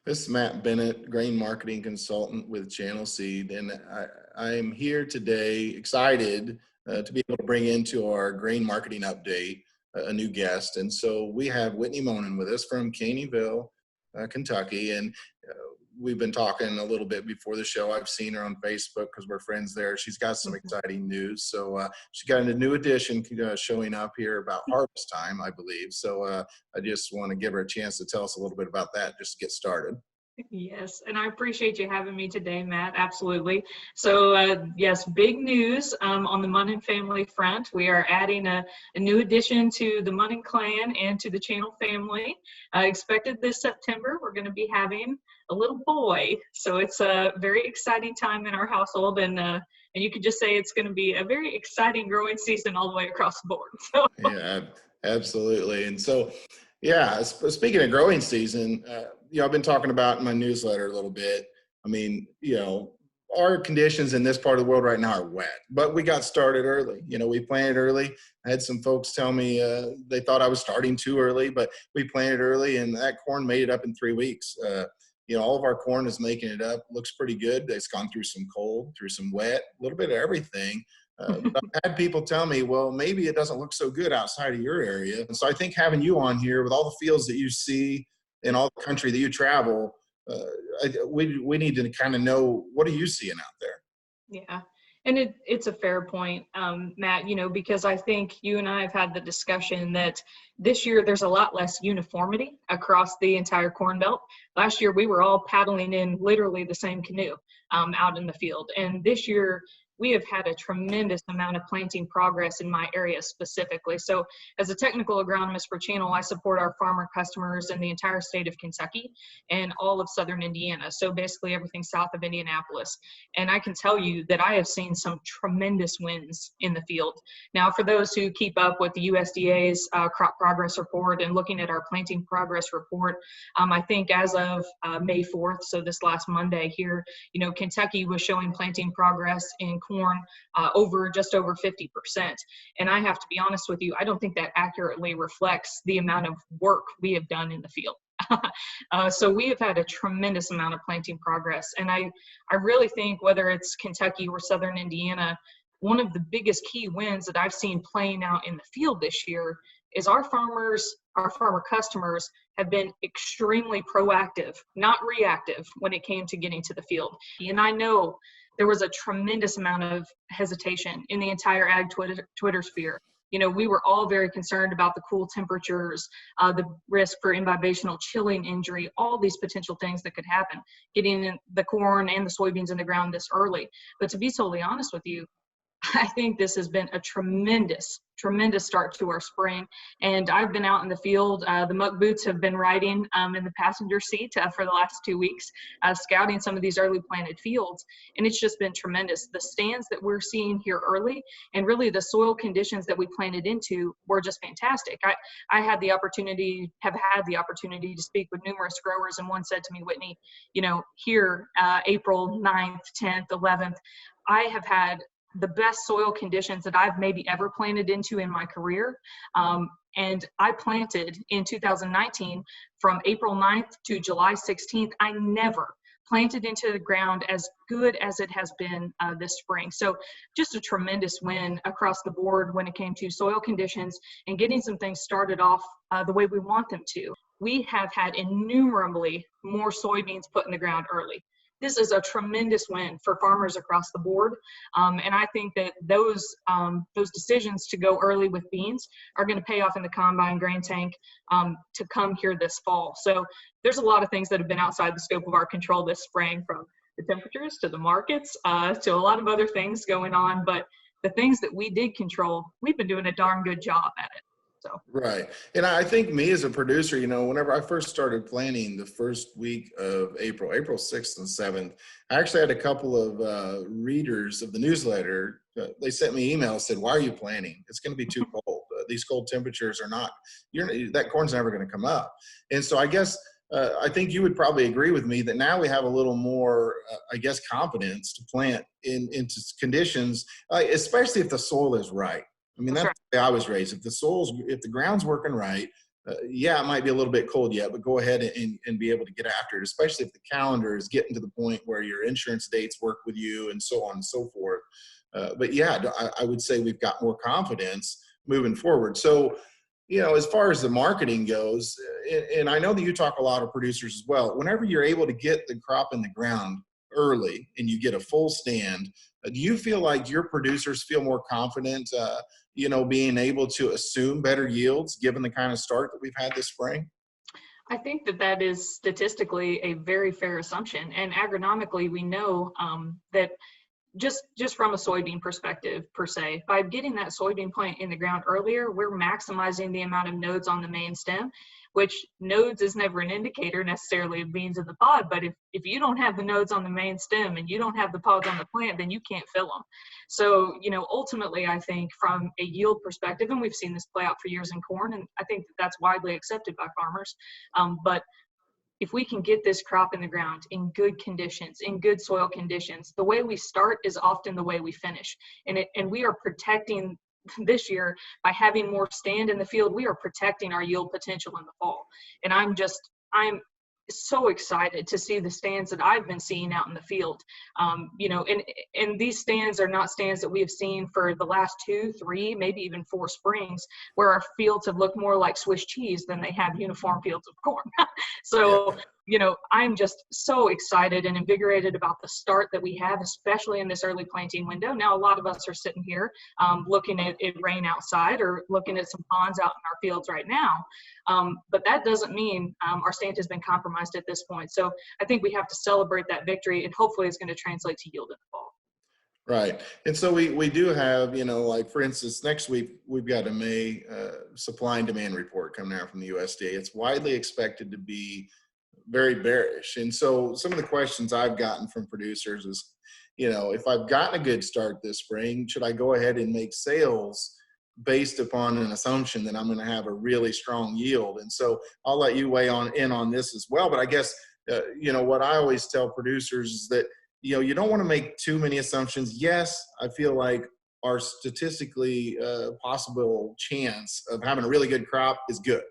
This is Matt Bennett, grain marketing consultant with Channel Seed, and I am here today excited to be able to bring into our grain marketing update a new guest. And so we have Whitney Monin with us from Caneyville, Kentucky, and we've been talking a little bit before the show. I've seen her on Facebook because we're friends there. She's got some exciting news. So she got a new edition showing up here about harvest time, I believe. So I just want to give her a chance to tell us a little bit about that just to get started. Yes, and I appreciate you having me today, Matt. Absolutely. So, yes, big news on the Monin family front. We are adding a new addition to the Monin clan and to the channel family. Expected this September, we're going to be having a little boy. So it's a very exciting time in our household, and you could just say it's going to be a very exciting growing season all the way across the board. So. Yeah, absolutely. And so, yeah, speaking of growing season, I've been talking about in my newsletter a little bit. I mean, our conditions in this part of the world right now are wet, but we got started early. We planted early. I had some folks tell me they thought I was starting too early, but we planted early, and that corn made it up in 3 weeks. All of our corn is making it up. Looks pretty good. It's gone through some cold, through some wet, a little bit of everything. But I've had people tell me, well, maybe it doesn't look so good outside of your area. And so I think having you on here with all the fields that you see in all the country that you travel, we need to kind of know, what are you seeing out there? Yeah, and it's a fair point, Matt, because I think you and I have had the discussion that this year there's a lot less uniformity across the entire Corn Belt. Last year we were all paddling in literally the same canoe out in the field. And this year we have had a tremendous amount of planting progress in my area specifically. So as a technical agronomist for Channel, I support our farmer customers in the entire state of Kentucky and all of southern Indiana. So basically everything south of Indianapolis. And I can tell you that I have seen some tremendous wins in the field. Now, for those who keep up with the USDA's crop progress report and looking at our planting progress report, I think as of May 4th, so this last Monday here, Kentucky was showing planting progress in corn just over 50%. And I have to be honest with you, I don't think that accurately reflects the amount of work we have done in the field. So we have had a tremendous amount of planting progress. And I really think whether it's Kentucky or southern Indiana, one of the biggest key wins that I've seen playing out in the field this year is our farmer customers have been extremely proactive, not reactive, when it came to getting to the field. And I know there was a tremendous amount of hesitation in the entire ag Twitter sphere. We were all very concerned about the cool temperatures, the risk for imbibational chilling injury, all these potential things that could happen, getting the corn and the soybeans in the ground this early. But to be totally honest with you, I think this has been a tremendous start to our spring. And I've been out in the field. The muck boots have been riding in the passenger seat for the last 2 weeks, scouting some of these early planted fields. And it's just been tremendous. The stands that we're seeing here early, and really the soil conditions that we planted into, were just fantastic. I have had the opportunity to speak with numerous growers, and one said to me, Whitney, here, April 9th, 10th, 11th, I have had the best soil conditions that I've maybe ever planted into in my career. And I planted in 2019 from April 9th to July 16th. I never planted into the ground as good as it has been this spring. So just a tremendous win across the board when it came to soil conditions and getting some things started off the way we want them to. We have had innumerably more soybeans put in the ground early. This is a tremendous win for farmers across the board. And I think that those decisions to go early with beans are going to pay off in the combine grain tank to come here this fall. So there's a lot of things that have been outside the scope of our control this spring, from the temperatures to the markets to a lot of other things going on. But the things that we did control, we've been doing a darn good job at it. So. Right. And I think me as a producer, whenever I first started planning the first week of April 6th and 7th, I actually had a couple of readers of the newsletter. They sent me emails, said, why are you planning? It's going to be too cold. These cold temperatures are not, that corn's never going to come up. And so I guess, I think you would probably agree with me that now we have a little more, confidence to plant into conditions, especially if the soil is right. I mean, that's the way I was raised. If the ground's working right, yeah, it might be a little bit cold yet, but go ahead and be able to get after it, especially if the calendar is getting to the point where your insurance dates work with you and so on and so forth. But yeah, I would say we've got more confidence moving forward. So, as far as the marketing goes, and I know that you talk a lot of producers as well, whenever you're able to get the crop in the ground early and you get a full stand, do you feel like your producers feel more confident, being able to assume better yields given the kind of start that we've had this spring? I think that that is statistically a very fair assumption. And agronomically, we know that just from a soybean perspective per se, by getting that soybean plant in the ground earlier, we're maximizing the amount of nodes on the main stem, which nodes is never an indicator necessarily of beans in the pod. But if you don't have the nodes on the main stem and you don't have the pods on the plant, then you can't fill them. So, ultimately, I think from a yield perspective, and we've seen this play out for years in corn, and I think that that's widely accepted by farmers. But if we can get this crop in the ground in good conditions, in good soil conditions, the way we start is often the way we finish. And we are protecting this year by having more stand in the field. We are protecting our yield potential in the fall. And I'm so excited to see the stands that I've been seeing out in the field. And these stands are not stands that we have seen for the last 2, 3, maybe even 4 springs, where our fields have looked more like Swiss cheese than they have uniform fields of corn. So, I'm just so excited and invigorated about the start that we have, especially in this early planting window. Now, a lot of us are sitting here looking at it rain outside or looking at some ponds out in our fields right now. But that doesn't mean our stand has been compromised at this point. So I think we have to celebrate that victory, and hopefully it's going to translate to yield in the fall. Right. And so we do have, like for instance, next week, we've got a May supply and demand report coming out from the USDA. It's widely expected to be very bearish. And so some of the questions I've gotten from producers is, if I've gotten a good start this spring, should I go ahead and make sales based upon an assumption that I'm going to have a really strong yield? And so I'll let you weigh in on this as well. But I guess, what I always tell producers is that, you don't want to make too many assumptions. Yes, I feel like our statistically possible chance of having a really good crop is good.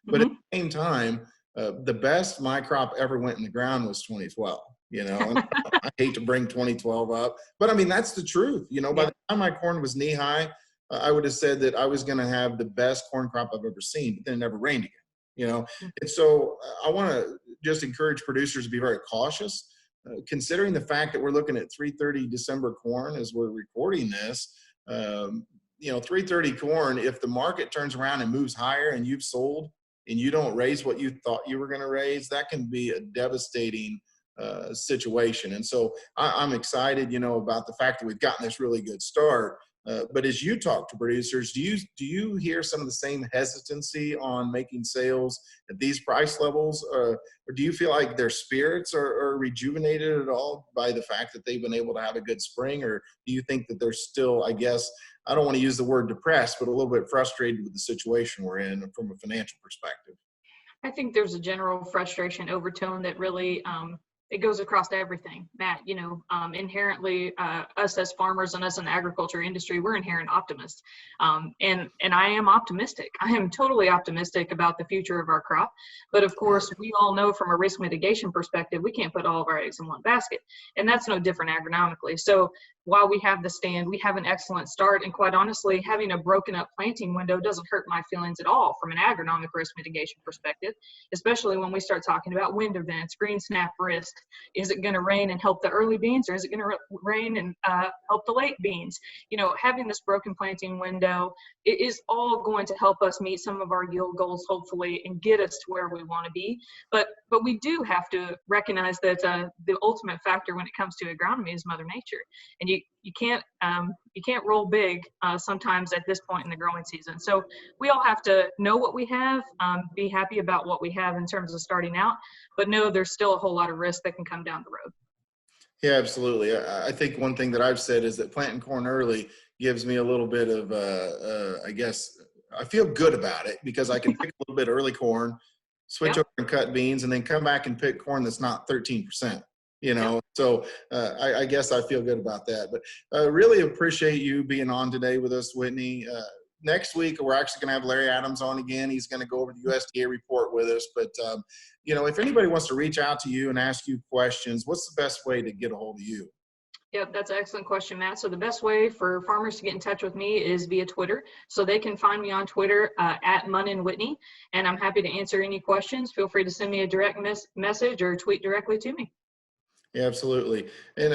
But at the same time, the best my crop ever went in the ground was 2012. And I hate to bring 2012 up, but I mean, that's the truth. By the time my corn was knee high, I would have said that I was going to have the best corn crop I've ever seen, but then it never rained again, And so I want to just encourage producers to be very cautious, considering the fact that we're looking at 330 December corn as we're recording this. 330 corn, if the market turns around and moves higher and you've sold and you don't raise what you thought you were going to raise, that can be a devastating situation. And so I'm excited, about the fact that we've gotten this really good start. But as you talk to producers, do you hear some of the same hesitancy on making sales at these price levels, or do you feel like their spirits are rejuvenated at all by the fact that they've been able to have a good spring, or do you think that they're still, I guess, I don't want to use the word depressed, but a little bit frustrated with the situation we're in from a financial perspective? I think there's a general frustration overtone that really it goes across to everything, Matt. Inherently, us as farmers and us in the agriculture industry, we're inherent optimists, and I am optimistic. I am totally optimistic about the future of our crop. But of course, we all know from a risk mitigation perspective, we can't put all of our eggs in one basket, and that's no different agronomically. So while we have the stand, we have an excellent start, and quite honestly, having a broken up planting window doesn't hurt my feelings at all from an agronomic risk mitigation perspective, especially when we start talking about wind events, green snap risk. Is it going to rain and help the early beans, or is it going to rain and help the late beans? Having this broken planting window, it is all going to help us meet some of our yield goals, hopefully, and get us to where we want to be. But we do have to recognize that the ultimate factor when it comes to agronomy is Mother Nature, and you can't roll big sometimes at this point in the growing season. So we all have to know what we have, be happy about what we have in terms of starting out, but know there's still a whole lot of risk that can come down the road. Yeah, absolutely. I think one thing that I've said is that planting corn early gives me a little bit of, I guess, I feel good about it because I can pick a little bit of early corn, switch over and cut beans, and then come back and pick corn that's not 13%. So I guess I feel good about that. But really appreciate you being on today with us, Whitney. next week, we're actually going to have Larry Adams on again. He's going to go over the USDA report with us. But, if anybody wants to reach out to you and ask you questions, what's the best way to get a hold of you? Yep, that's an excellent question, Matt. So the best way for farmers to get in touch with me is via Twitter. So they can find me on Twitter at Monin Whitney, and I'm happy to answer any questions. Feel free to send me a direct message or tweet directly to me. Yeah, absolutely. And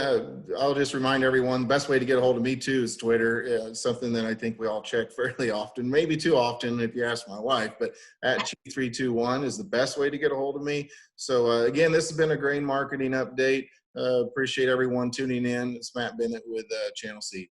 I'll just remind everyone, the best way to get a hold of me too is Twitter. Something that I think we all check fairly often, maybe too often if you ask my wife, but at Chi321 is the best way to get a hold of me. So again, this has been a grain marketing update. Appreciate everyone tuning in. It's Matt Bennett with Channel C.